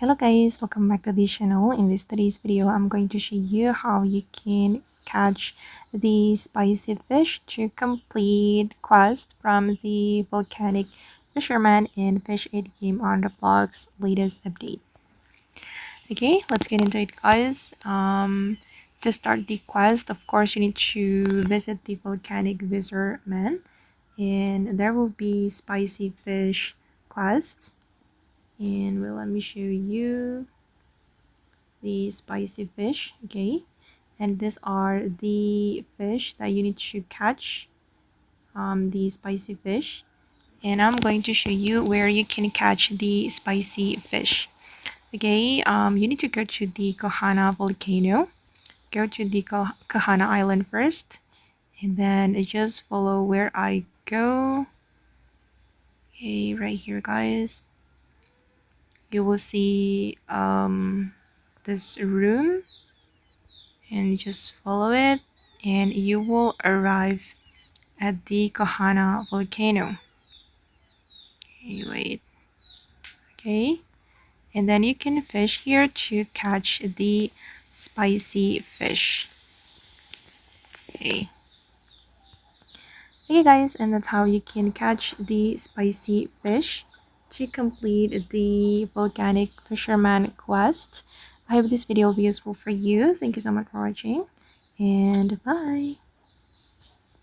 Hello guys, welcome back to the channel. In today's video, I'm going to show you how you can catch the spicy fish to complete quest from the Volcanic Fisherman in Fish It game on Roblox latest update. Okay, let's get into it guys. To start the quest, of course, you need to visit the Volcanic Fisherman and there will be spicy fish quest. And well, let me show you the spicy fish. Okay, and these are the fish that you need to catch, the spicy fish. And I'm going to show you where you can catch the spicy fish. Okay, you need to go to the Kohana Volcano. Go to the Kohana Island first, and then just follow where I go. Okay, right here guys, you will see this room, and just follow it and you will arrive at the Kohana Volcano. Okay, wait. Okay, and then you can fish here to catch the spicy fish. Okay. Okay guys, and that's how you can catch the spicy fish to complete the Volcanic Fisherman quest. I hope this video will be useful for you. Thank you so much for watching, and bye.